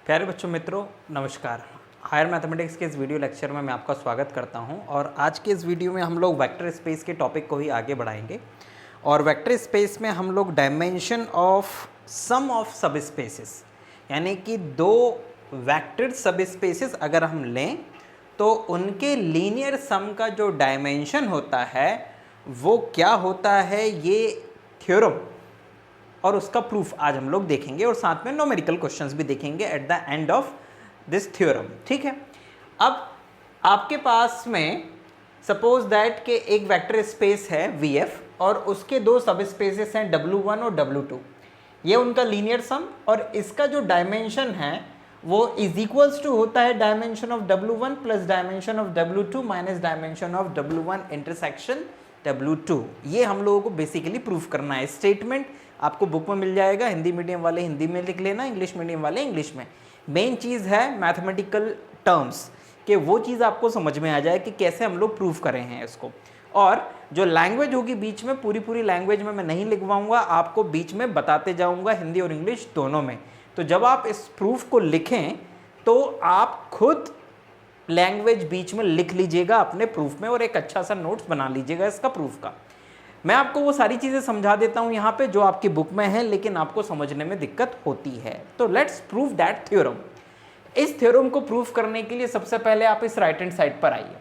प्यारे बच्चों, मित्रों, नमस्कार। हायर मैथमेटिक्स के इस वीडियो लेक्चर में मैं आपका स्वागत करता हूं और आज के इस वीडियो में हम लोग वेक्टर स्पेस के टॉपिक को ही आगे बढ़ाएंगे। और वेक्टर स्पेस में हम लोग डायमेंशन ऑफ सम ऑफ सब स्पेसेस, यानी कि दो वेक्टर सब स्पेसेस अगर हम लें तो उनके लीनियर सम का जो डायमेंशन होता है वो क्या होता है, ये थ्योरम और उसका प्रूफ आज हम लोग देखेंगे और साथ में न्यूमेरिकल क्वेश्चंस भी देखेंगे at the end of this theorem. ठीक है, अब आपके पास में सपोज दैट के एक वेक्टर स्पेस है VF और उसके दो सब स्पेसेस हैं W1 और W2। ये उनका लीनियर सम और इसका जो डायमेंशन है वो इज इक्वल्स टू होता है dimension of W1 plus dimension of W2 minus dimension of W1 intersection W2। ये हम लोगों को बेसिकली प्रूफ करना है। स्टेटमेंट आपको बुक में मिल जाएगा, हिंदी मीडियम वाले हिंदी में लिख लेना, इंग्लिश मीडियम वाले इंग्लिश में। मेन चीज़ है मैथमेटिकल टर्म्स कि वो चीज़ आपको समझ में आ जाए कि कैसे हम लोग प्रूफ कर रहे हैं इसको। और जो लैंग्वेज होगी बीच में, पूरी लैंग्वेज में मैं नहीं लिखवाऊंगा, आपको बीच में बताते जाऊंगा हिंदी और इंग्लिश दोनों में। तो जब आप इस प्रूफ को लिखें तो आप खुद लैंग्वेज बीच में लिख लीजिएगा अपने प्रूफ में और एक अच्छा सा नोट्स बना लीजिएगा इसका प्रूफ का। मैं आपको वो सारी चीज़ें समझा देता हूँ यहाँ पे जो आपकी बुक में है, लेकिन आपको समझने में दिक्कत होती है। तो लेट्स प्रूव दैट थ्योरम। इस थ्योरम को प्रूफ करने के लिए सबसे पहले आप इस राइट हैंड साइड पर आइए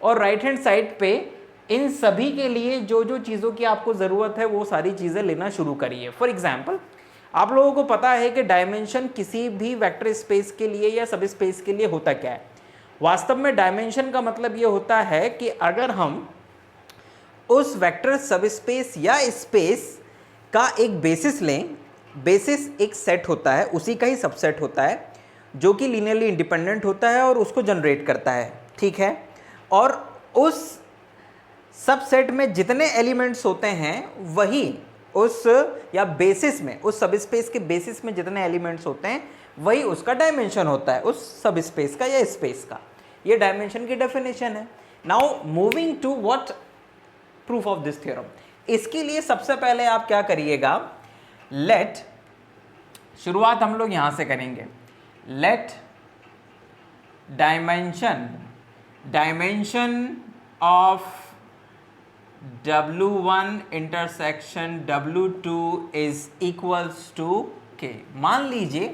और राइट हैंड साइड पे इन सभी के लिए जो जो चीज़ों की आपको ज़रूरत है वो सारी चीज़ें लेना शुरू करिए। फॉर एग्जाम्पल, आप लोगों को पता है कि डायमेंशन किसी भी वेक्टर स्पेस के लिए या सब स्पेस के लिए होता क्या है। वास्तव में डायमेंशन का मतलब ये होता है कि अगर हम उस वेक्टर सबस्पेस या स्पेस का एक बेसिस लें, बेसिस एक सेट होता है, उसी का ही सबसेट होता है जो कि लीनियरली इंडिपेंडेंट होता है और उसको जनरेट करता है। ठीक है, और उस सबसेट में जितने एलिमेंट्स होते हैं वही उस या बेसिस में, उस सबस्पेस के बेसिस में जितने एलिमेंट्स होते हैं वही उसका डायमेंशन होता है, उस सबस्पेस का या स्पेस का। ये डायमेंशन की डेफिनेशन है। Now moving to what proof of this theorem. इसके लिए सबसे पहले आप क्या करिएगा, लेट, शुरुआत हम लोग यहां से करेंगे, let dimension of W1 intersection W2 is equals to K। मान लीजिए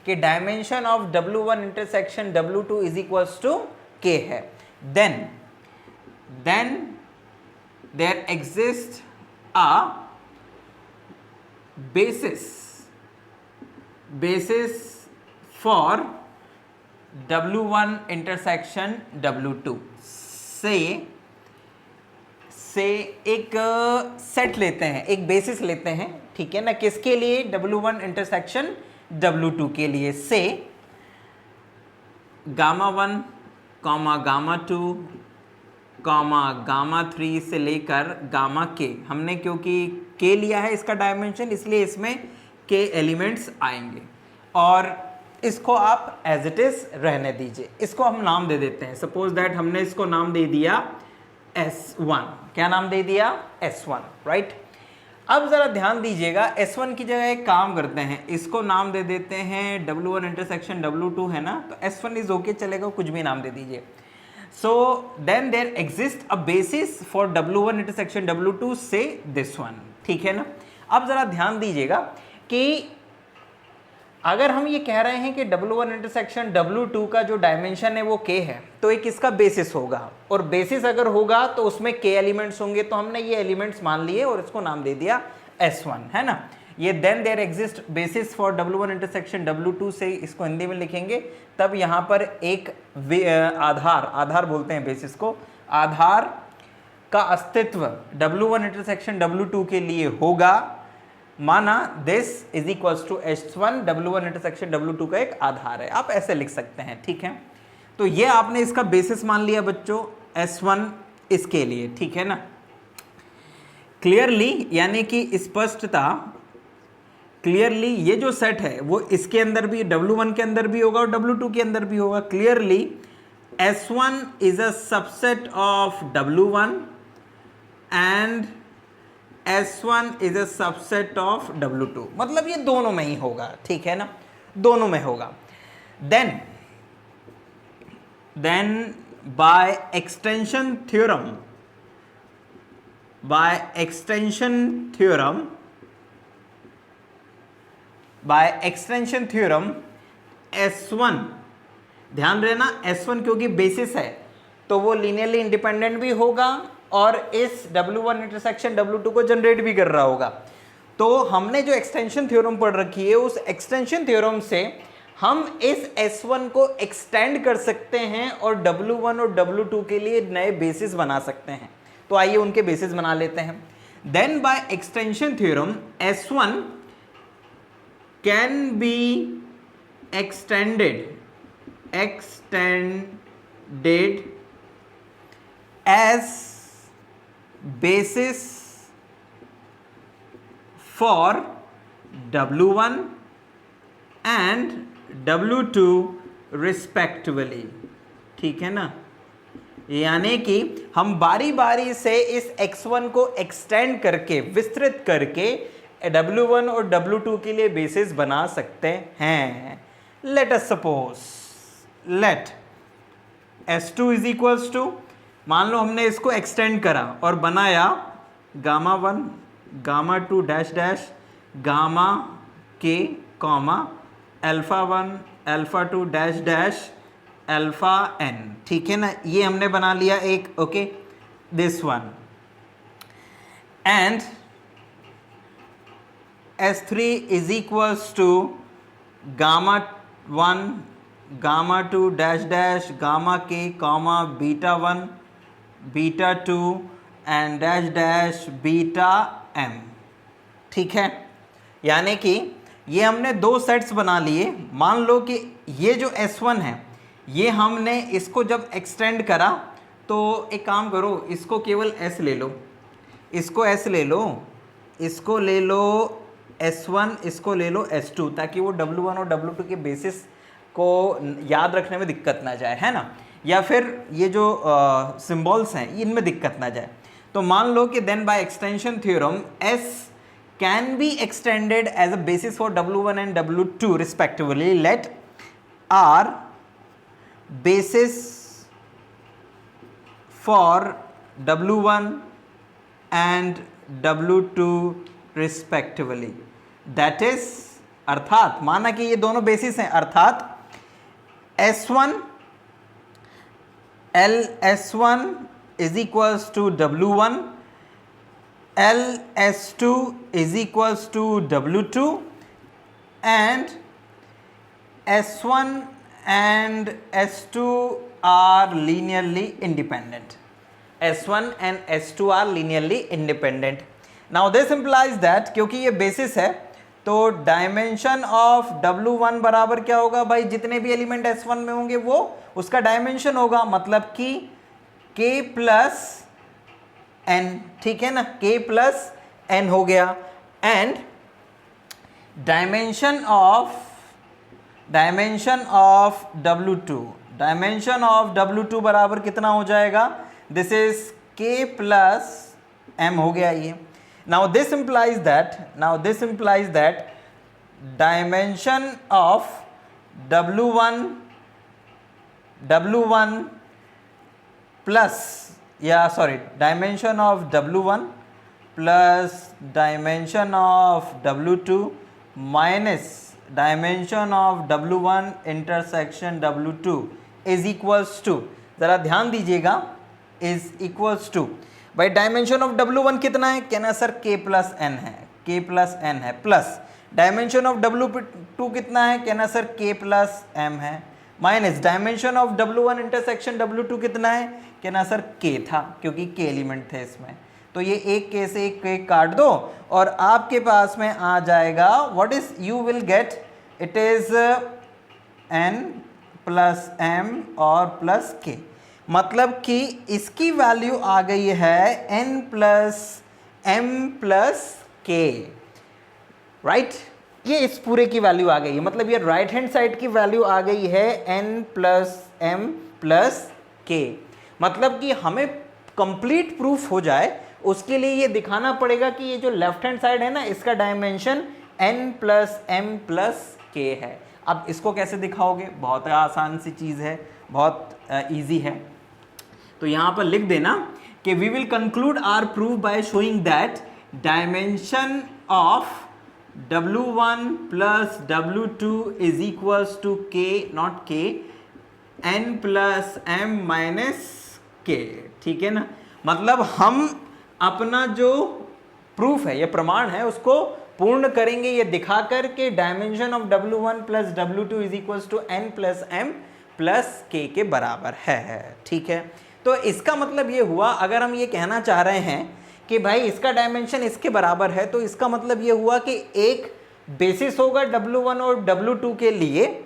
कि dimension of W1 intersection W2 is equals to K है। Then there exists a basis for W1 intersection W2 से एक सेट लेते हैं, एक बेसिस लेते हैं। ठीक है ना, किसके लिए? W1 इंटरसेक्शन W2 के लिए। से Γ1 Γ2 Γ3 से लेकर Γk, हमने क्योंकि K लिया है इसका डायमेंशन, इसलिए इसमें K एलिमेंट्स आएंगे और इसको आप एज इट इज रहने दीजिए। इसको हम नाम दे देते हैं। सपोज दैट हमने इसको नाम दे दिया S1। क्या नाम दे दिया? S1, right. अब जरा ध्यान दीजिएगा, S1 की जगह एक काम करते हैं, इसको नाम दे देते हैं W1 इंटरसेक्शन W2 है ना, तो S1 इज ओके, चलेगा, कुछ भी नाम दे दीजिए। So then there exists a basis for W1 intersection W2 से this one। ठीक है ना। अब जरा ध्यान दीजिएगा कि अगर हम ये कह रहे हैं कि W1 इंटरसेक्शन W2 का जो डायमेंशन है वो K है, तो एक इसका बेसिस होगा और बेसिस अगर होगा तो उसमें K एलिमेंट्स होंगे। तो हमने ये एलिमेंट्स मान लिए और इसको नाम दे दिया S1, है ना। ये then there exist basis for W1 intersection W2 से इसको हिंदी में लिखेंगे, तब यहाँ पर एक आधार बोलते हैं बेसिस को, आधार का अस्तित्व W1 इंटरसेक्शन W2 के लिए होगा। माना this is equals to S1, W1 intersection W2 का एक आधार है, आप ऐसे लिख सकते हैं। ठीक है, तो ये आपने इसका बेसिस मान लिया बच्चों, S1 इसके लिए। ठीक है ना, क्लियरली, यानी कि स्पष्टता, क्लियरली ये जो सेट है वो इसके अंदर भी, W1 के अंदर भी होगा और W2 के अंदर भी होगा। Clearly S1 is a subset of W1 and S1 is a subset of W2, मतलब ये दोनों में ही होगा। ठीक है ना, दोनों में होगा। then by extension theorem S1, ध्यान रहना S1 क्योंकि बेसिस है तो वो लीनियरली इंडिपेंडेंट भी होगा और इस W1 इंटरसेक्शन W2 को जनरेट भी कर रहा होगा। तो हमने जो एक्सटेंशन थ्योरम पढ़ रखी है उस एक्सटेंशन थ्योरम से हम इस S1 को एक्सटेंड कर सकते हैं और W1 और W2 के लिए नए बेसिस बना सकते हैं। तो आइए उनके बेसिस बना लेते हैं। Then by extension theorem S1 can be extended as basis for W1 and W2 respectively। ठीक है ना, यानी कि हम बारी बारी से इस X1 को एक्सटेंड करके विस्तृत करके W1 और W2 के लिए बेसिस बना सकते हैं। Let us suppose let S2 is equals to, मान लो हमने इसको एक्सटेंड करा और बनाया gamma 1 gamma 2 dash dash gamma k comma alpha 1 alpha 2 dash dash alpha n। ठीक है ना, ये हमने बना लिया एक, okay, this one. And S3 is equals to gamma 1 gamma 2 dash dash gamma k comma beta 1 beta 2 and dash dash beta m। ठीक है, यानी कि ये हमने दो सेट्स बना लिए। मान लो कि ये जो S1 है ये हमने इसको जब एक्सटेंड करा तो एक काम करो, इसको केवल S ले लो, इसको S ले लो, इसको ले लो S1, इसको ले लो S2, ताकि वो W1 और W2 के बेसिस को याद रखने में दिक्कत ना जाए, है ना, या फिर ये जो सिंबल्स हैं इनमें दिक्कत ना जाए। तो मान लो कि then by extension theorem S can be extended as a basis for W1 and W2 respectively. Let R basis for W1 and W2 respectively. That is, अर्थात माना कि ये दोनों बेसिस हैं, अर्थात S1 LS1 is equals to W1, LS2 is equals to W2 and S1 and S2 are linearly independent. S1 and S2 are linearly independent. Now this implies that क्योंकि ये basis है तो डायमेंशन ऑफ W1 बराबर क्या होगा भाई, जितने भी एलिमेंट S1 में होंगे वो उसका डायमेंशन होगा, मतलब कि K प्लस N। ठीक है ना, K प्लस N हो गया। एंड डायमेंशन ऑफ W2 बराबर कितना हो जाएगा, this is K plus M हो गया ये। Now this implies that dimension of W1 plus, dimension of W1 plus dimension of W2 minus dimension of W1 intersection W2 is equals to, जरा ध्यान दीजिएगा, is equals to भाई dimension of W1 कितना है, कहना सर K प्लस N है, K plus N है, plus dimension of W2 कितना है, कहना सर K प्लस M है, minus dimension of W1 intersection W2 कितना है, कहना सर K था क्योंकि K एलिमेंट थे इसमें। तो ये एक K से एक K काट दो और आपके पास में आ जाएगा, what is, you will get, it is N plus M और प्लस K। मतलब कि इसकी वैल्यू आ गई है N plus M plus K, right. ये इस पूरे की वैल्यू आ गई है, मतलब ये राइट हैंड साइड की वैल्यू आ गई है N plus M plus K। मतलब कि हमें कंप्लीट प्रूफ हो जाए उसके लिए ये दिखाना पड़ेगा कि ये जो लेफ्ट हैंड साइड है ना इसका dimension N plus M plus K है। अब इसको कैसे दिखाओगे, बहुत आसान सी चीज़ है, बहुत ईजी है। तो यहाँ पर लिख देना कि we will conclude our proof by showing that dimension of W1 plus W2 is equals to K not K N plus M minus K, ठीक है ना। मतलब हम अपना जो प्रूफ है, ये प्रमाण है, उसको पूर्ण करेंगे ये दिखाकर के dimension of W1 plus W2 is equals to N plus M plus K के बराबर है, ठीक है। तो इसका मतलब ये हुआ, अगर हम ये कहना चाह रहे हैं कि भाई इसका डायमेंशन इसके बराबर है, तो इसका मतलब ये हुआ कि एक बेसिस होगा W1 और W2 के लिए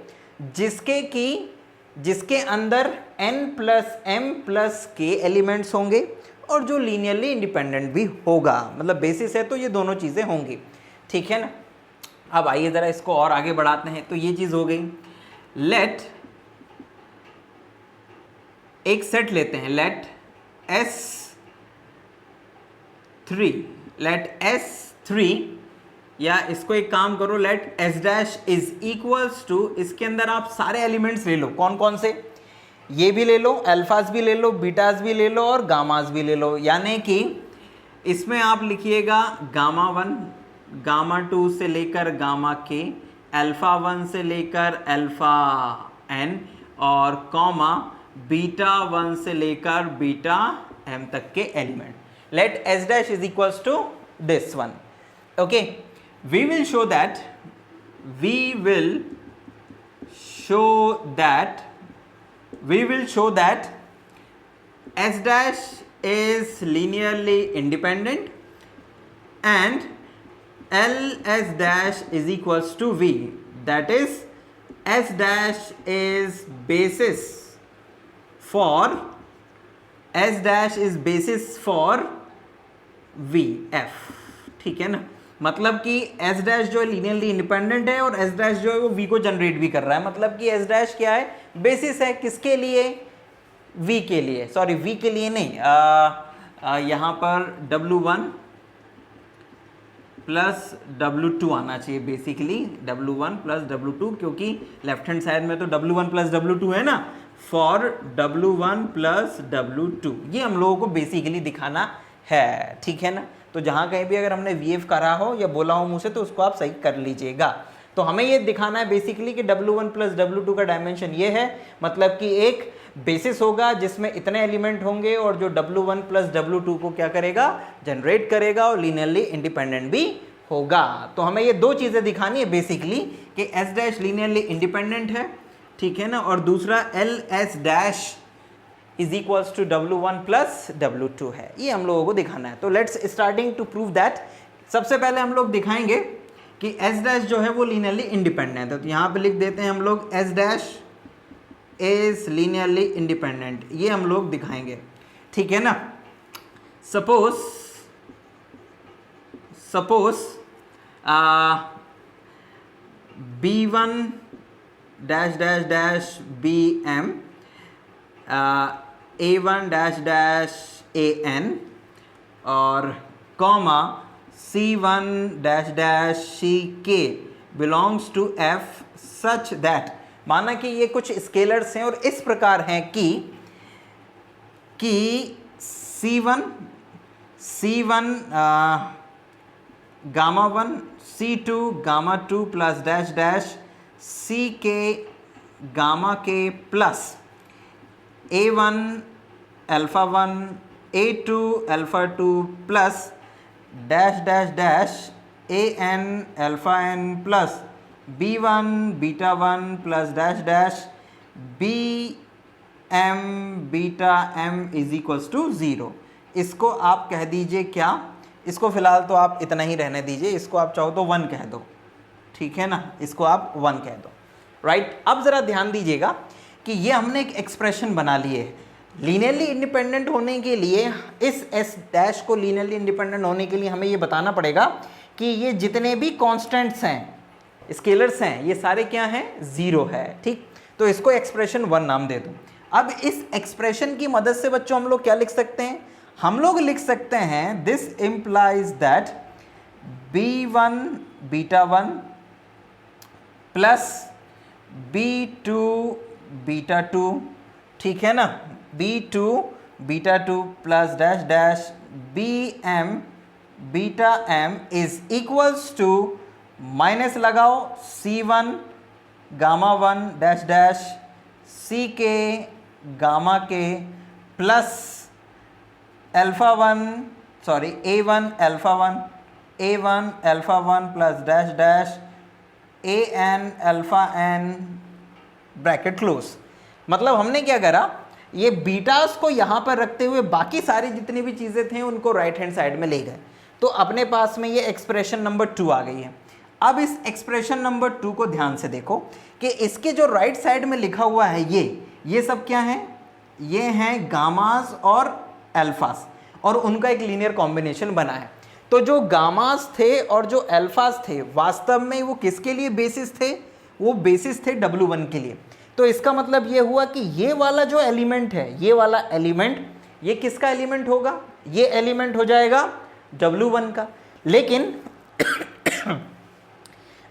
जिसके अंदर N plus M plus K elements होंगे और जो लीनियरली इंडिपेंडेंट भी होगा, मतलब बेसिस है तो ये दोनों चीज़ें होंगी, ठीक है ना। अब आइए ज़रा इसको और आगे बढ़ाते हैं। तो ये चीज़ हो गई। लेट एक सेट लेते हैं, लेट S3 या इसको एक काम करो, let S dash is equals to, इसके अंदर आप सारे एलिमेंट्स ले लो। कौन कौन से? ये भी ले लो, अल्फाज भी ले लो, बीटाज भी ले लो और गामाज भी ले लो। यानी कि इसमें आप लिखिएगा गामा 1, गामा 2 से लेकर गामा K, अल्फा 1 से लेकर अल्फा N और कॉमा बीटा 1 से लेकर बीटा M तक के element. Let S dash is equals to this one. Okay, we will show that S dash is linearly independent and LS dash is equals to V. That is, S dash is basis for VF, ठीक है ना। मतलब कि S dash जो है linearly independent है और S dash जो है वो V को जनरेट भी कर रहा है। मतलब कि S डैश क्या है? बेसिस है किसके लिए? V के लिए, सॉरी V के लिए नहीं, यहाँ पर W1 प्लस W2 आना चाहिए बेसिकली, W1 प्लस W2, क्योंकि लेफ्ट हैंड साइड में तो W1 प्लस W2 है ना, फॉर W1 प्लस W2, ये हम लोगों को बेसिकली दिखाना है, ठीक है ना। तो जहाँ कहीं भी अगर हमने VF करा हो या बोला हो मुँह से तो उसको आप सही कर लीजिएगा। तो हमें ये दिखाना है बेसिकली कि W1 प्लस W2 का डायमेंशन ये है, मतलब कि एक बेसिस होगा जिसमें इतने एलिमेंट होंगे और जो W1 प्लस W2 को क्या करेगा? जनरेट करेगा और लीनियरली इंडिपेंडेंट भी होगा। तो हमें ये दो चीज़ें दिखानी है बेसिकली कि S डैश लीनियरली इंडिपेंडेंट है, ठीक है ना, और दूसरा LS dash is equals to W1 plus W2 है, ये हम लोगों को दिखाना है। तो let's starting to prove that. सबसे पहले हम लोग दिखाएंगे कि S डैश जो है वो लीनियरली इंडिपेंडेंट है। तो यहाँ पे लिख देते हैं हम लोग S dash is linearly independent, ये हम लोग दिखाएंगे, ठीक है ना। Suppose B1 dash dash dash BM, A1 dash dash AN और comma C1 dash dash CK belongs to F such that, माना कि ये कुछ स्केलर्स हैं और इस प्रकार हैं कि C1 gamma 1, C2 gamma 2 plus dash dash CK gamma K plus A1 alpha 1 A2 alpha 2 plus dash dash dash AN alpha N plus B1 beta 1 plus dash dash BM beta M is equals to 0। इसको आप कह दीजिए क्या? इसको फिलहाल तो आप इतना ही रहने दीजिए, इसको आप चाहो तो 1 कह दो, ठीक है ना, इसको आप 1 कह दो, राइट। अब ज़रा ध्यान दीजिएगा कि ये हमने एक एक्सप्रेशन बना ली है। लीनियरली इंडिपेंडेंट होने के लिए, इस S डैश को लीनियरली इंडिपेंडेंट होने के लिए हमें ये बताना पड़ेगा कि ये जितने भी कॉन्स्टेंट्स हैं, स्केलर्स हैं, ये सारे क्या हैं? 0 है, ठीक। तो इसको एक्सप्रेशन 1 नाम दे दो। अब इस एक्सप्रेशन की मदद से बच्चों हम लोग क्या लिख सकते हैं? हम लोग लिख सकते हैं this implies that B1 beta 1 plus B2 beta 2, ठीक है ना, B2 beta 2 plus dash dash BM beta M is equals to, minus लगाओ, C1 gamma 1 dash dash CK gamma k plus alpha 1 sorry A1 alpha 1 plus dash dash AN alpha n bracket close. मतलब हमने क्या करा, ये betas को यहाँ पर रखते हुए बाकी सारी जितनी भी चीज़ें थे उनको राइट हैंड साइड में ले गए, तो अपने पास में ये एक्सप्रेशन नंबर 2 आ गई है। अब इस एक्सप्रेशन नंबर 2 को ध्यान से देखो कि इसके जो राइट साइड में लिखा हुआ है ये सब क्या है, ये हैं गामास और अल्फास, और उनका एक लीनियर कॉम्बिनेशन बना है। तो जो गामास थे और जो अल्फास थे वास्तव में वो किसके लिए बेसिस थे, वो बेसिस थे W1 के लिए। तो इसका मतलब ये हुआ कि ये वाला जो एलिमेंट है, ये वाला एलिमेंट, ये किसका एलिमेंट होगा, ये एलिमेंट हो जाएगा W1 का।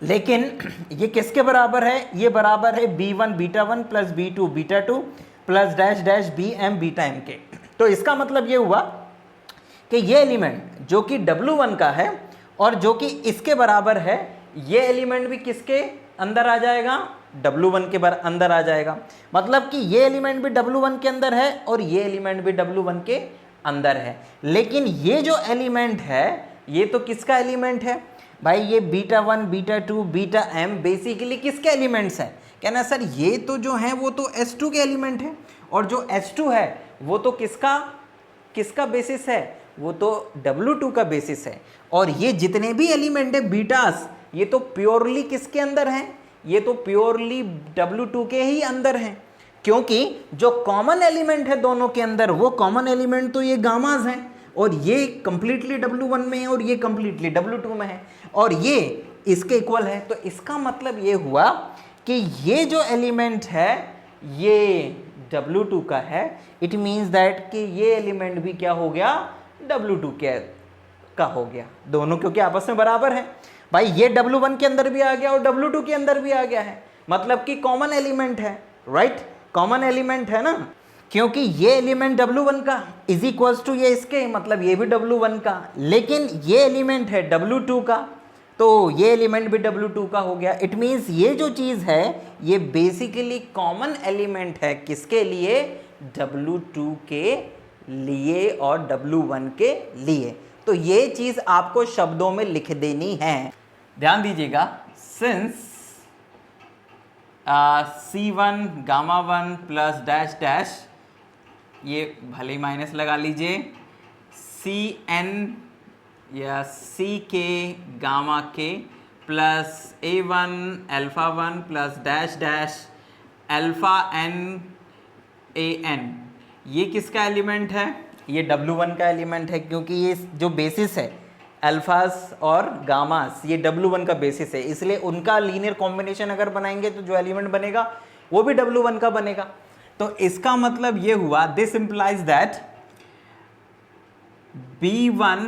लेकिन ये किसके बराबर है, ये बराबर है B1 beta 1 plus B2 beta 2 plus dash dash BM beta M के। तो इसका मतलब ये हुआ कि ये एलिमेंट जो कि W1 का है और जो कि इसके बराबर है, ये एलिमेंट भी किसके अंदर आ जाएगा, W1 के अंदर आ जाएगा। मतलब कि ये एलिमेंट भी W1 के अंदर है और ये एलिमेंट भी W1 के अंदर है। लेकिन ये जो एलिमेंट है ये तो किसका एलिमेंट है भाई, ये beta 1 beta 2 beta M basically किसके एलिमेंट्स हैं। कहना सर ये तो जो है वो तो S2 के एलिमेंट है, और जो S2 है वो तो किसका बेसिस है, वो तो W2 का बेसिस है। और ये जितने भी एलिमेंट है बीटास, ये तो प्योरली किसके अंदर हैं, ये तो प्योरली W2 के ही अंदर हैं, क्योंकि जो कॉमन एलिमेंट है दोनों के अंदर, वो कॉमन एलिमेंट तो ये गामास हैं, और ये कंप्लीटली W1 में है और ये कंप्लीटली W2 में है, और ये इसके इक्वल है। तो इसका मतलब ये हुआ कि ये जो एलिमेंट है ये W2 का है। इट मीन्स दैट कि ये एलिमेंट भी क्या हो गया, W2 का हो गया, दोनों क्योंकि आपस में बराबर है। भाई ये W1 के अंदर भी आ गया और W2 के अंदर भी आ गया है, मतलब कि कॉमन एलिमेंट है, राइट, कॉमन एलिमेंट है ना, क्योंकि ये एलिमेंट W1 का इज इक्वल्स टू ये इसके, मतलब ये भी W1 का, लेकिन ये एलिमेंट है W2 का, तो ये एलिमेंट भी W2 का हो गया। इट मीन्स ये जो चीज़ है ये बेसिकली कॉमन एलिमेंट है किसके लिए, W2 के लिए और W1 के लिए। तो ये चीज़ आपको शब्दों में लिख देनी है। ध्यान दीजिएगा, since C1 gamma 1 plus dash dash, ये भले ही माइनस लगा लीजिए, CN या CK gamma k plus A1 alpha 1 plus dash dash alpha N AN, ये किसका एलिमेंट है, ये W1 का एलिमेंट है, क्योंकि ये जो बेसिस है अल्फास और गामास, ये W1 का बेसिस है, इसलिए उनका लीनियर कॉम्बिनेशन अगर बनाएंगे तो जो एलिमेंट बनेगा वो भी W1 का बनेगा। तो इसका मतलब ये हुआ, this implies that B1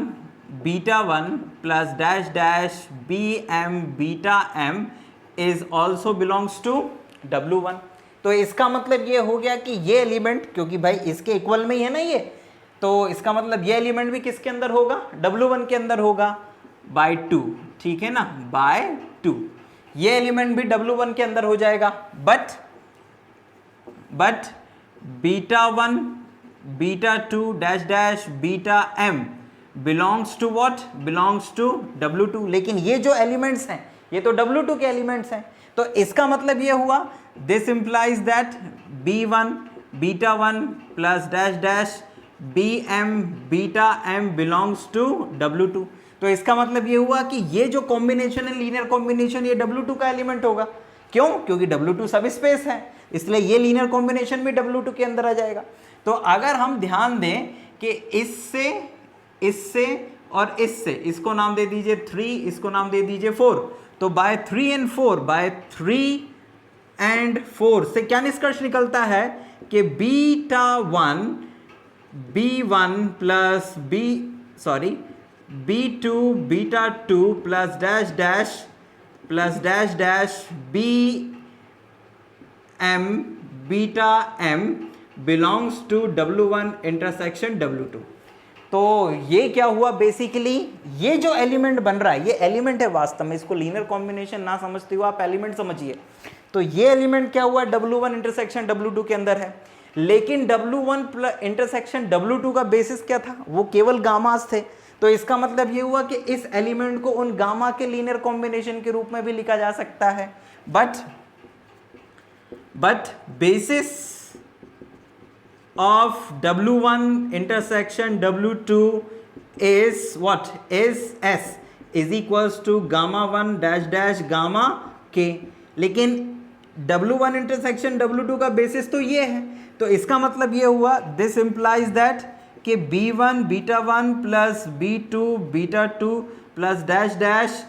beta 1 plus dash dash BM beta M is also belongs to W1। तो इसका मतलब ये हो गया कि ये एलिमेंट, क्योंकि भाई इसके इक्वल में ही है ना ये, तो इसका मतलब ये एलिमेंट भी किसके अंदर होगा, W1 के अंदर होगा बाय 2, ठीक है ना, बाय 2। ये एलिमेंट भी W1 के अंदर हो जाएगा, but beta 1 beta 2 dash dash beta M belongs to what, belongs to W2। लेकिन ये जो एलिमेंट्स हैं ये तो W2 के एलिमेंट्स हैं। तो इसका मतलब ये हुआ, this implies that B1 beta 1 plus dash dash BM beta M belongs to W2। तो इसका मतलब ये हुआ कि ये जो कॉम्बिनेशन है, लीनियर कॉम्बिनेशन, ये W2 का एलिमेंट होगा। क्यों, क्योंकि W2 सब स्पेस है, इसलिए ये लीनियर कॉम्बिनेशन भी W2 के अंदर आ जाएगा। तो अगर हम ध्यान दें कि इससे और इससे, इसको नाम दे दीजिए 3, इसको नाम दे दीजिए 4, तो बाय 3 and 4, बाय 3 and 4 से क्या निष्कर्ष निकलता है कि beta 1 B1 plus B2 beta 2 plus dash dash m beta m belongs to W1 intersection W2। तो ये क्या हुआ बेसिकली, ये जो एलिमेंट बन रहा है ये एलिमेंट है वास्तव में, इसको लीनियर कॉम्बिनेशन ना समझते हो आप, एलिमेंट समझिए। तो ये एलिमेंट क्या हुआ, W1 इंटरसेक्शन W2 के अंदर है, लेकिन W1 इंटरसेक्शन W2 का बेसिस क्या था, वो केवल गामास थे। तो इसका मतलब ये हुआ कि इस एलिमेंट को उन गामा के लीनियर कॉम्बिनेशन के रूप में भी लिखा जा सकता है, but basis of W1 intersection W2 is what, is S is equals to gamma 1 dash dash gamma K। लेकिन W1 इंटरसेक्शन W2 का बेसिस तो ये है, तो इसका मतलब ये हुआ, दिस इंप्लाइज दैट कि B1 beta 1 plus B2 beta 2 plus dash dash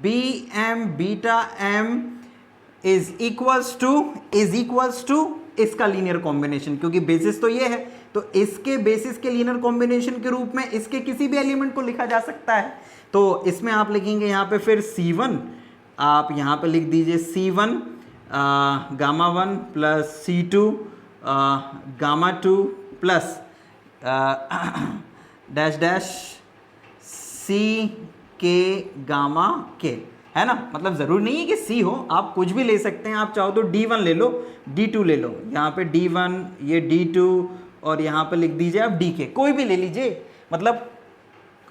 BM beta M is equals to इसका लीनियर कॉम्बिनेशन, क्योंकि बेसिस तो ये है, तो इसके बेसिस के लीनियर कॉम्बिनेशन के रूप में इसके किसी भी एलिमेंट को लिखा जा सकता है। तो इसमें आप लिखेंगे यहाँ पे फिर C1, आप यहाँ पे लिख दीजिए C1 gamma 1 plus C2 gamma 2 plus dash dash C के गामा के, है ना। मतलब ज़रूर नहीं है कि C हो, आप कुछ भी ले सकते हैं, आप चाहो तो D1 ले लो, D2 ले लो, यहाँ पे D1 ये D2 और यहाँ पे लिख दीजिए आप DK, कोई भी ले लीजिए। मतलब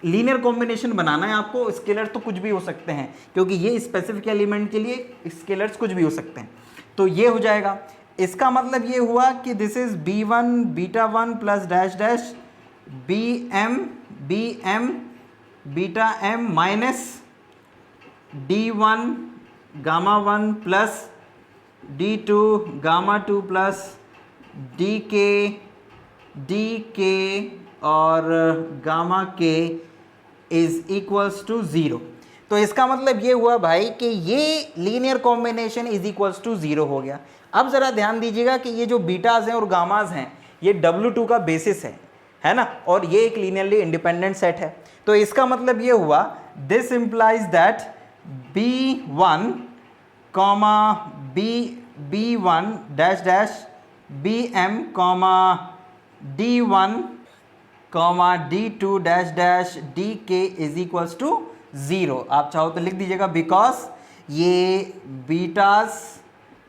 लीनियर कॉम्बिनेशन बनाना है आपको, स्केलर तो कुछ भी हो सकते हैं, क्योंकि ये स्पेसिफिक एलिमेंट के लिए स्केलर्स कुछ भी हो सकते हैं। तो ये हो जाएगा, इसका मतलब ये हुआ कि this is B1 beta 1 plus dash dash BM beta M minus D1 gamma 1 plus D2 gamma 2 plus DK और gamma K is equals to 0। तो इसका मतलब ये हुआ भाई कि ये linear combination is equals to 0 हो गया। अब ज़रा ध्यान दीजिएगा कि ये जो बीटाज हैं और गामाज हैं ये W2 का बेसिस है ना, और ये एक लीनियरली इंडिपेंडेंट सेट है। तो इसका मतलब ये हुआ, this implies that B1 comma B1 dash dash BM comma D1 comma D2 dash dash DK is equals to 0। आप चाहो तो लिख दीजिएगा, बिकॉज ये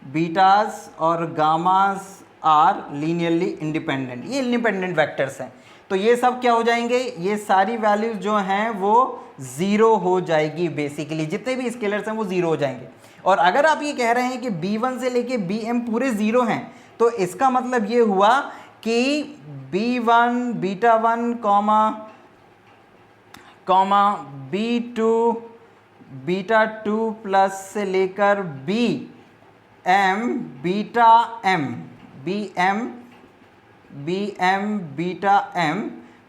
बीटास और गामास आर लीनियरली इंडिपेंडेंट, ये इंडिपेंडेंट वेक्टर्स हैं। तो ये सब क्या हो जाएंगे, ये सारी वैल्यूज जो हैं वो 0 हो जाएगी, बेसिकली जितने भी स्केलर्स हैं वो 0 हो जाएंगे। और अगर आप ये कह रहे हैं कि B1 से लेके BM पूरे 0 हैं, तो इसका मतलब ये हुआ कि B1 beta 1 comma B2 beta 2 plus से लेकर BM beta M beta M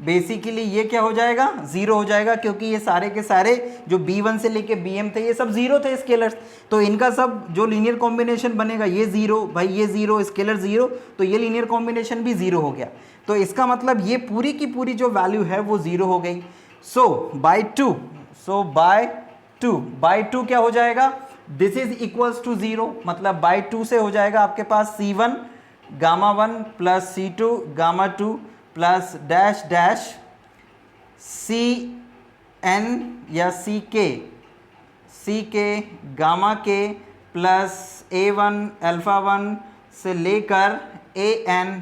basically ये क्या हो जाएगा, 0 हो जाएगा, क्योंकि ये सारे के सारे जो B1 से लेके BM थे ये सब 0 थे स्केलर्स। तो इनका सब जो लीनियर कॉम्बिनेशन बनेगा ये 0, भाई ये 0 स्केलर 0, तो ये लीनियर कॉम्बिनेशन भी 0 हो गया। तो इसका मतलब ये पूरी की पूरी जो वैल्यू है वो 0 हो गई। सो बाय टू क्या हो जाएगा, दिस इज इक्वल्स टू 0, मतलब बाय 2 से हो जाएगा आपके पास C1 gamma 1 plus C2 gamma 2 plus dash dash CN या CK gamma K plus A1 alpha 1 से लेकर AN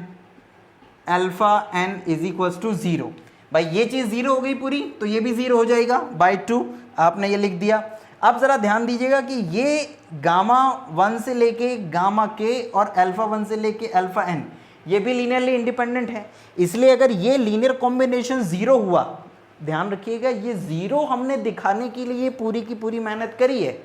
alpha N is equals to 0। भाई ये चीज़ 0 हो गई पूरी, तो ये भी 0 हो जाएगा, बाय 2 आपने ये लिख दिया। अब ज़रा ध्यान दीजिएगा कि ये गामा 1 से लेके गामा K और अल्फा 1 से लेके अल्फा N ये भी लीनियरली इंडिपेंडेंट है, इसलिए अगर ये लीनियर कॉम्बिनेशन 0 हुआ, ध्यान रखिएगा ये 0 हमने दिखाने के लिए पूरी की पूरी मेहनत करी है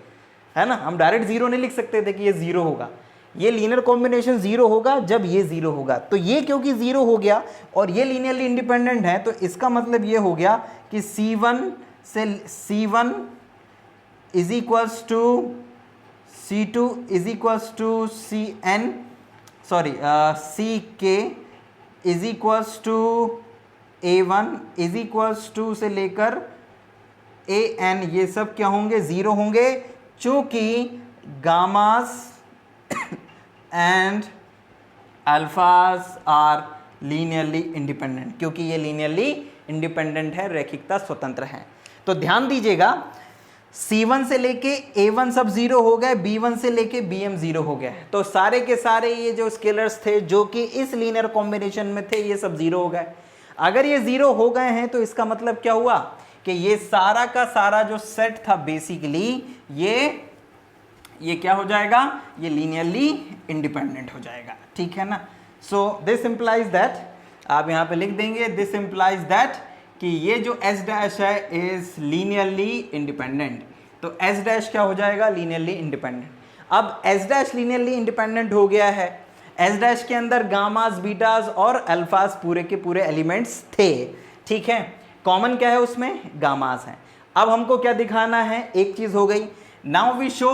ना। हम डायरेक्ट 0 नहीं लिख सकते थे कि ये 0 होगा, ये लीनियर कॉम्बिनेशन 0 होगा जब ये 0 होगा। तो ये क्योंकि 0 हो गया और ये लीनियरली इंडिपेंडेंट है, तो इसका मतलब ये हो गया कि C1 is equals to C2 is equals to CK is equals to A1 is equals to से लेकर AN, ये सब क्या होंगे, 0 होंगे, चूंकि गामास एंड अल्फाज आर लीनियरली इंडिपेंडेंट, क्योंकि ये लीनियरली इंडिपेंडेंट है, रैखिकता स्वतंत्र है। तो ध्यान दीजिएगा, C1 से लेके A1 सब 0 हो गए, B1 से लेके BM 0 हो गए। तो सारे के सारे ये जो स्केलर्स थे जो कि इस लीनियर कॉम्बिनेशन में थे, ये सब 0 हो गए। अगर ये 0 हो गए हैं तो इसका मतलब क्या हुआ कि ये सारा का सारा जो सेट था बेसिकली ये क्या हो जाएगा, ये लीनियरली इंडिपेंडेंट हो जाएगा, ठीक है ना। सो दिस इंप्लाइज दैट, आप यहाँ पे लिख देंगे, दिस इंप्लाइज दैट कि ये जो S डैश है इज लीनियरली इंडिपेंडेंट। तो S डैश क्या हो जाएगा, लीनियरली इंडिपेंडेंट। अब S डैश लीनियरली इंडिपेंडेंट हो गया है, S डैश के अंदर गामास, बीटास और अल्फास पूरे के पूरे एलिमेंट्स थे, ठीक है। कॉमन क्या है उसमें, गामास है। अब हमको क्या दिखाना है, एक चीज हो गई। Now we show,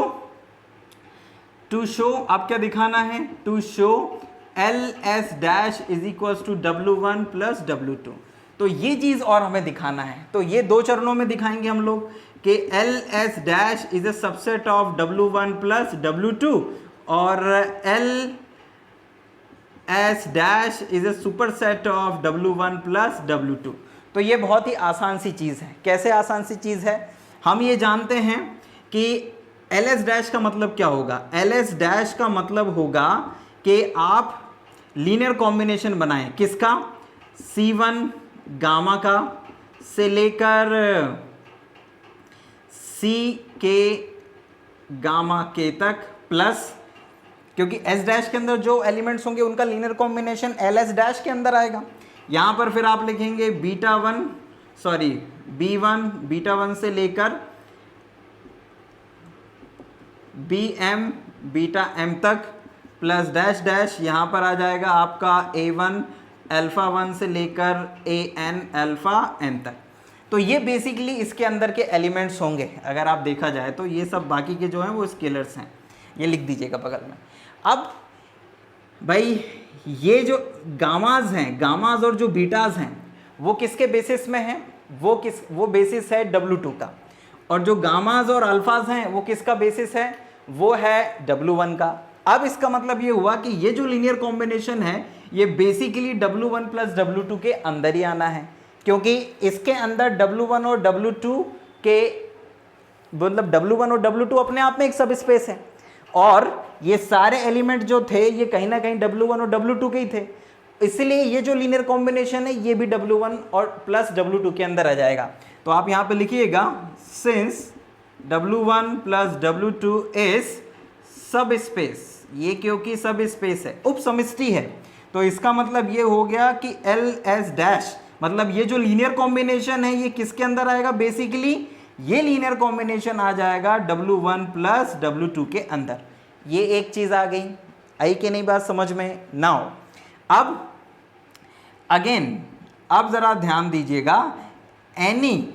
to show, अब क्या दिखाना है, to show LS dash is equal to W1 plus W2। तो ये चीज और हमें दिखाना है। तो ये दो चरणों में दिखाएंगे हम लोग कि LS dash is a subset of W1 plus W2 और LS dash is a superset of W1 plus W2। तो ये बहुत ही आसान सी चीज है। कैसे आसान सी चीज है, हम ये जानते हैं कि LS डैश का मतलब क्या होगा। LS डैश का मतलब होगा कि आप लीनियर कॉम्बिनेशन बनाएं, किसका, C1 गामा का से लेकर C के गामा के तक, प्लस क्योंकि S डैश के अंदर जो एलिमेंट्स होंगे उनका लीनियर कॉम्बिनेशन LS डैश के अंदर आएगा। यहां पर फिर आप लिखेंगे B1 बीटा 1 से लेकर BM बीटा M तक, प्लस डैश डैश, यहां पर आ जाएगा आपका A1 अल्फा 1 से लेकर AN अल्फा N तक। तो ये बेसिकली इसके अंदर के एलिमेंट्स होंगे। अगर आप देखा जाए तो ये सब बाकी के जो हैं वो स्केलर्स हैं, ये लिख दीजिएगा बगल में। अब भाई ये जो गामाज हैं, गामाज और जो बीटाज हैं वो किसके बेसिस में हैं, वो बेसिस है W2 का। और जो गामाज और अल्फाज हैं वो किसका बेसिस है, वो है W1 का। अब इसका मतलब ये हुआ कि ये जो लीनियर कॉम्बिनेशन है ये बेसिकली W1 प्लस W2 के अंदर ही आना है, क्योंकि इसके अंदर W1 और W2 के मतलब W1 और W2 अपने आप में एक सब स्पेस है, और ये सारे एलिमेंट जो थे ये कहीं ना कहीं W1 और W2 के ही थे। इसलिए ये जो लीनियर कॉम्बिनेशन है ये भी W1 और प्लस W2 के अंदर आ जाएगा। तो आप यहाँ पे लिखिएगा, since W1 plus W2 is सब स्पेस, ये क्योंकि सब स्पेस है, उप समिष्टि है, तो इसका मतलब ये हो गया कि LS डैश मतलब ये जो लीनियर कॉम्बिनेशन है ये किसके अंदर आएगा, बेसिकली ये लीनियर कॉम्बिनेशन आ जाएगा W1 प्लस W2 के अंदर। ये एक चीज आ गई, आई कि नहीं बात समझ में। नाउ अब अगेन, अब जरा ध्यान दीजिएगा, any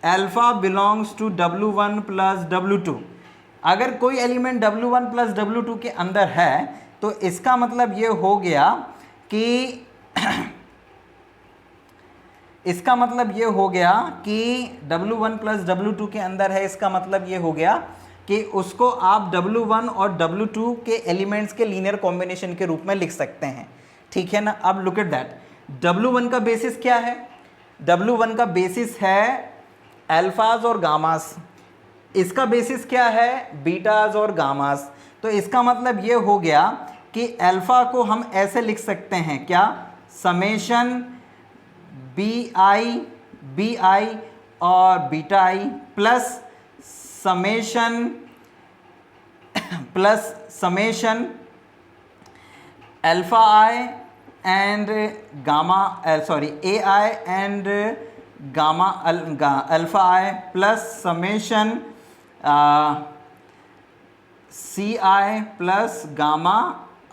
alpha belongs to W1 plus W2, अगर कोई एलिमेंट W1 प्लस W2 के अंदर है तो इसका मतलब ये हो गया कि इसका मतलब ये हो गया कि W1 प्लस W2 के अंदर है, इसका मतलब ये हो गया कि उसको आप W1 और W2 के एलिमेंट्स के लीनियर कॉम्बिनेशन के रूप में लिख सकते हैं, ठीक है ना। अब लुक एट दैट, W1 का बेसिस क्या है, W1 का बेसिस है अल्फाज और गामास, इसका बेसिस क्या है, बीटाज और गामास। तो इसका मतलब ये हो गया कि अल्फा को हम ऐसे लिख सकते हैं, क्या, समेशन BI और beta I plus summation alpha I and gamma AI and gamma alpha I plus summation CI plus gamma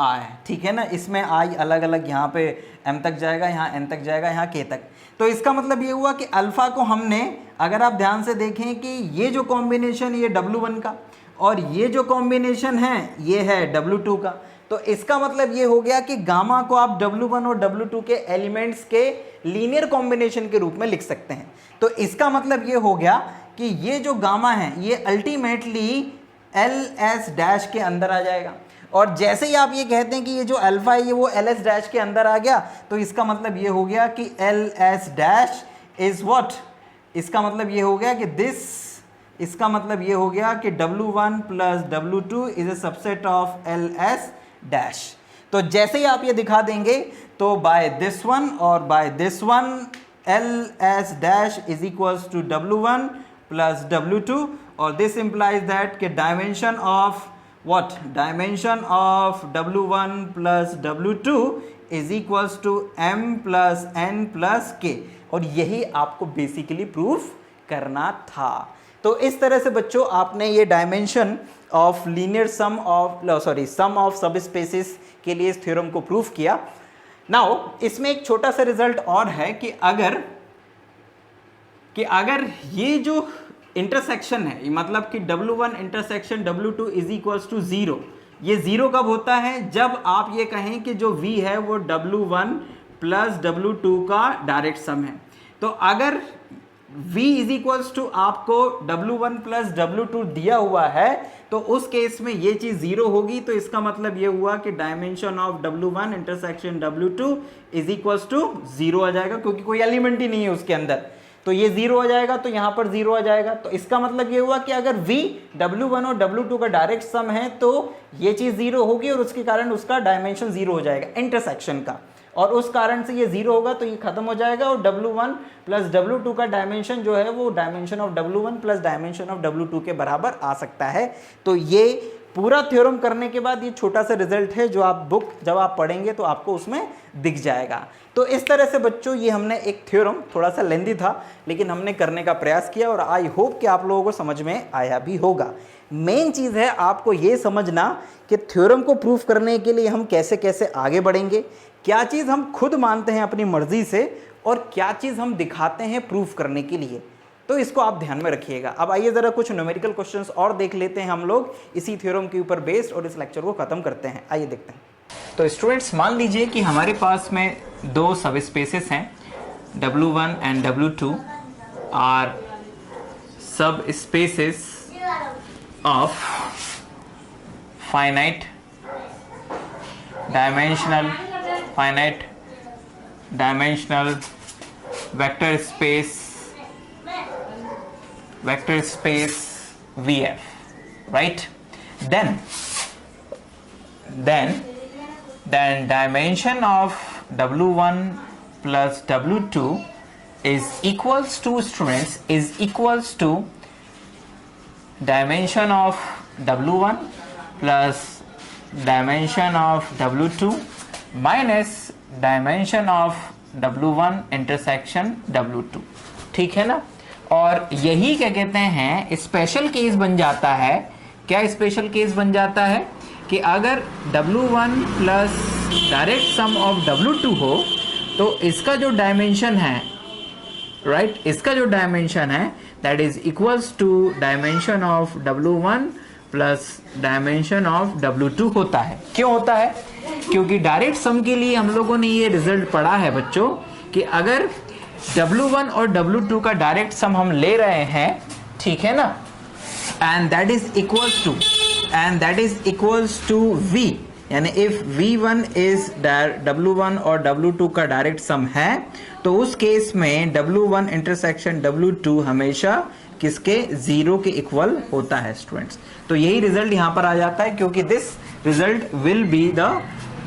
I, ठीक है ना। इसमें I अलग अलग, यहाँ पे M तक जाएगा, यहाँ N तक जाएगा, यहाँ K तक। तो इसका मतलब ये हुआ कि अल्फा को हमने, अगर आप ध्यान से देखें कि ये जो कॉम्बिनेशन ये W1 का और ये जो कॉम्बिनेशन है ये है W2 का, तो इसका मतलब ये हो गया कि गामा को आप W1 और W2 के एलिमेंट्स के लीनियर कॉम्बिनेशन के रूप में लिख सकते हैं। तो इसका मतलब ये हो गया कि ये जो गामा है ये अल्टीमेटली LS डैश के अंदर आ जाएगा। और जैसे ही आप ये कहते हैं कि ये जो अल्फा है ये वो एल एस डैश के अंदर आ गया, तो इसका मतलब ये हो गया कि L S dash is what, इसका मतलब ये हो गया कि इसका मतलब ये हो गया कि W1 plus W2 is a subset of L S dash. तो जैसे ही आप ये दिखा देंगे तो बाय दिस वन और by this one L S dash is equals to W1 plus W2, और दिस इंप्लाइज दैट कि dimension of what, dimension of W1 plus W2 is equals to m plus n plus k, और यही आपको basically proof करना था। तो इस तरह से बच्चों आपने ये dimension of linear sum of subspaces के लिए इस थ्योरम को प्रूफ किया। नाउ इसमें एक छोटा सा रिजल्ट और है कि अगर ये जो इंटरसेक्शन है, मतलब कि W1 intersection W2 is equals to 0, ये 0 कब होता है, जब आप ये कहें कि जो V है वो W1 प्लस W2 का डायरेक्ट सम है। तो अगर V इज इक्वल्स टू आपको W1 प्लस W2 दिया हुआ है तो उस केस में ये चीज 0 होगी, तो इसका मतलब ये हुआ कि dimension of W1 intersection W2 is equals to 0 आ जाएगा, क्योंकि कोई एलिमेंट ही नहीं है उसके अंदर, तो ये 0 आ जाएगा, तो यहां पर 0 आ जाएगा। तो इसका मतलब ये हुआ कि अगर V W1 और W2 का डायरेक्ट सम है तो ये चीज 0 होगी, और उसके कारण उसका डायमेंशन 0 हो जाएगा इंटरसेक्शन का, और उस कारण से ये 0 होगा तो ये खत्म हो जाएगा, और W1 प्लस W2 का डायमेंशन जो है वो dimension of W1 plus dimension of W2 के बराबर आ सकता है। तो ये पूरा थ्योरम करने के बाद ये छोटा सा रिजल्ट है जो आप बुक जब आप पढ़ेंगे तो आपको उसमें दिख जाएगा। तो इस तरह से बच्चों ये हमने एक थ्योरम, थोड़ा सा लेंदी था लेकिन हमने करने का प्रयास किया, और आई होप कि आप लोगों को समझ में आया भी होगा। मेन चीज़ है आपको ये समझना कि थ्योरम को प्रूफ करने के लिए हम कैसे कैसे आगे बढ़ेंगे, क्या चीज़ हम खुद मानते हैं अपनी मर्जी से और क्या चीज़ हम दिखाते हैं प्रूफ करने के लिए, तो इसको आप ध्यान में रखिएगा। अब आइए ज़रा कुछ न्यूमेरिकल क्वेश्चंस और देख लेते हैं हम लोग इसी थ्योरम के ऊपर बेस्ड, और इस लेक्चर को ख़त्म करते हैं। आइए देखते हैं। तो स्टूडेंट्स मान लीजिए कि हमारे पास में दो सब स्पेसेस हैं, W1 एंड W2 आर सब spaces of finite dimensional vector space VF, right? Then dimension of W1 plus W2 is equals to, students, is equals to dimension of W1 plus dimension of W2 minus dimension of W1 intersection W2, ठीक है ना। और यही क्या कहते हैं special case बन जाता है। क्या स्पेशल केस बन जाता है कि अगर W1 plus direct sum of W2 हो तो इसका जो डायमेंशन है, राइट, इसका जो डायमेंशन है that is equals to dimension of W1 plus dimension of W2 होता है। क्यों होता है? क्योंकि डायरेक्ट सम के लिए हम लोगों ने ये रिजल्ट पढ़ा है बच्चों कि अगर W1 और W2 का डायरेक्ट सम हम ले रहे हैं, ठीक है ना, and that is equals to V, यानी इफ V1 इज W1 और W2 का डायरेक्ट सम है तो उस केस में W1 इंटरसेक्शन W2 हमेशा किसके, 0 के इक्वल होता है स्टूडेंट्स। तो यही रिजल्ट यहां पर आ जाता है क्योंकि this result will be the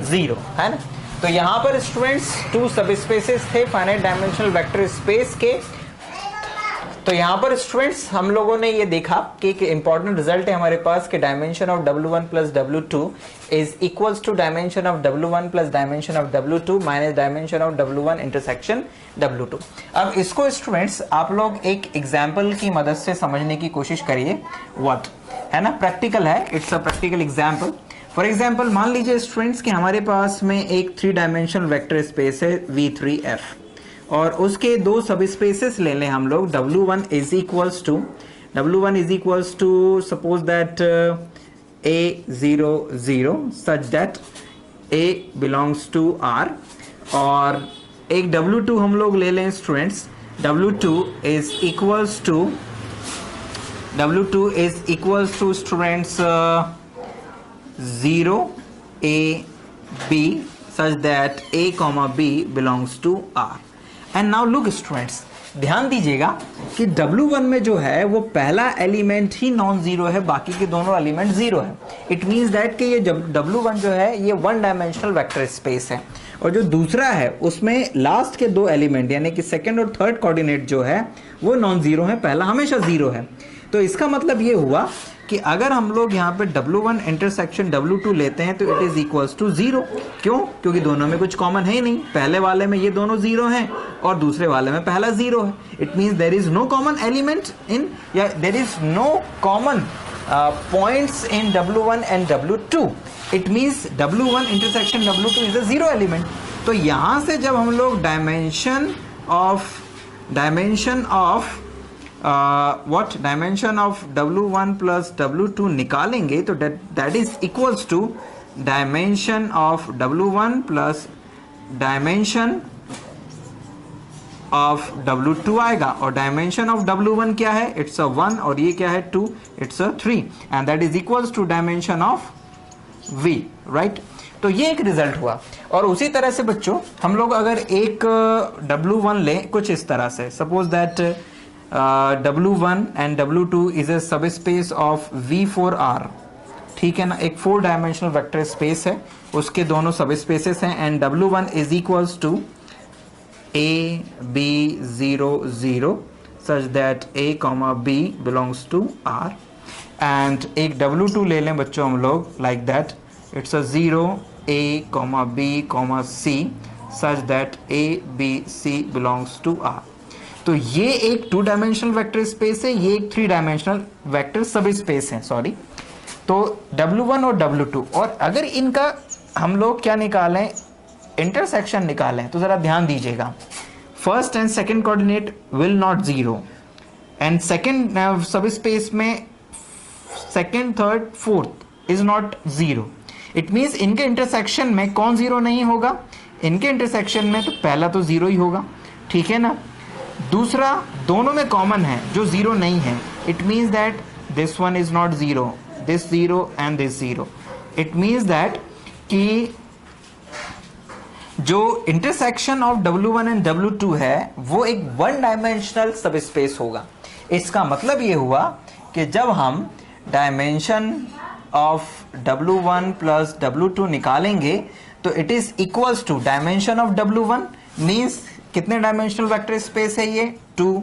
0, है ना। तो यहाँ पर स्टूडेंट्स टू सबस्पेसेस थे फाइनाइट डायमेंशनल वेक्टर स्पेस के। तो यहाँ पर स्टूडेंट्स हम लोगों ने ये देखा कि एक इंपॉर्टेंट रिजल्ट है हमारे पास कि dimension of W1 plus W2 is equals to dimension of W1 plus dimension of W2 minus dimension of W1 intersection W2। अब इसको स्टूडेंट्स आप लोग एक एग्जाम्पल की मदद से समझने की कोशिश करिए, व्हाट है ना, प्रैक्टिकल है, it's a practical example. For example मान लीजिए स्टूडेंट्स कि हमारे पास में एक 3 डायमेंशनल वेक्टर स्पेस है V3F, और उसके दो सब स्पेसेस ले लें हम लोग। W1 is equals to suppose that A00 such that A belongs to R, और एक W2 हम लोग ले लें students. W2 is equals to students 0 a b such that a comma b belongs to R. And now look students, ध्यान दीजिएगा कि W1 में जो है वो पहला एलिमेंट ही नॉन जीरो है, बाकी के दोनों एलिमेंट जीरो है. इट मीन्स दैट कि ये W1 जो है ये वन डायमेंशनल वेक्टर स्पेस है, और जो दूसरा है उसमें लास्ट के दो एलिमेंट यानी कि सेकंड और थर्ड कोऑर्डिनेट जो है वो नॉन जीरो है, पहला हमेशा जीरो है. तो इसका मतलब ये हुआ कि अगर हम लोग यहाँ पे W1 इंटरसेक्शन W2 लेते हैं तो it is equals to zero. क्यों? क्योंकि दोनों में कुछ कॉमन है ही नहीं. पहले वाले में ये दोनों जीरो हैं और दूसरे वाले में पहला जीरो है. It means there is no common element in, या there is no common points in W1 and W2. It means W1 intersection W2 is a zero element. तो यहाँ से जब हम लोग dimension of dimension of W1 plus W2 निकालेंगे तो that is equals to dimension of W1 plus dimension of W2 आएगा. और डायमेंशन ऑफ W1 क्या है? इट्स अ 1 और ये क्या है? 2. It's a 3 and that is equals to dimension of V, right. तो ये एक रिजल्ट हुआ. और उसी तरह से बच्चों हम लोग अगर एक W1 लें कुछ इस तरह से, suppose that W1 and W2 is अ सब स्पेस ऑफ V4R. ठीक है ना, एक 4 डायमेंशनल वेक्टर स्पेस है, उसके दोनों सब स्पेसेस हैं and W1 is equals to A B 0 0 such that A comma B belongs to R. And एक W2 ले लें बच्चों हम लोग like that, it's a 0 A comma B comma C such that A B C belongs to R. तो ये एक 2 dimensional vector space है, ये एक 3 डायमेंशनल वेक्टर सब स्पेस है, सॉरी. तो W1 और W2, और अगर इनका हम लोग क्या निकालें, इंटरसेक्शन निकालें, तो जरा ध्यान दीजिएगा. First and second coordinate will not zero, and second सब स्पेस में second third fourth is not zero. It means इनके इंटरसेक्शन में कौन जीरो नहीं होगा? इनके इंटरसेक्शन में तो पहला तो जीरो ही होगा, ठीक है ना. दूसरा दोनों में कॉमन है जो जीरो नहीं है. It means that this one is not zero, this zero and this zero. It means that कि जो intersection of W1 and W2 है वो एक वन डायमेंशनल सब स्पेस होगा. इसका मतलब ये हुआ कि जब हम dimension of W1 plus W2 निकालेंगे तो it is equals to dimension of W1 means कितने डायमेंशनल वेक्टर स्पेस है ये? 2.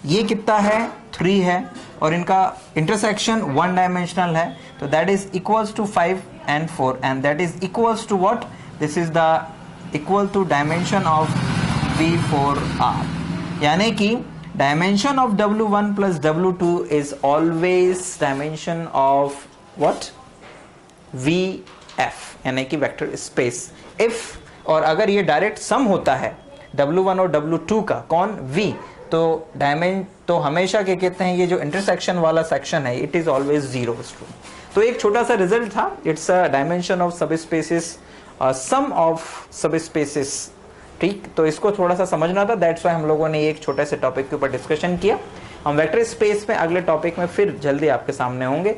ये कितना है? 3 है, और इनका इंटरसेक्शन 1 डायमेंशनल है, तो that is equals to 5 and 4 and that is equals to what? This is the equal to dimension of V4R. यानी कि dimension of W1 plus W2 is always dimension of what? VF यानी कि vector space. If और अगर ये direct sum होता है W1 और W2 का, कौन? V, तो हमेशा क्या कहते हैं, ये जो इंटरसेक्शन वाला सेक्शन है इट इज ऑलवेज जीरो. तो एक छोटा सा रिजल्ट था. इट्स अ डायमेंशन ऑफ सब स्पेसिस, सम ऑफ सब स्पेसिस. ठीक, तो इसको थोड़ा सा समझना था, दैट्स व्हाई हम लोगों ने एक छोटे से टॉपिक के ऊपर डिस्कशन किया. हम वेक्टर स्पेस में अगले टॉपिक में फिर जल्दी आपके सामने होंगे.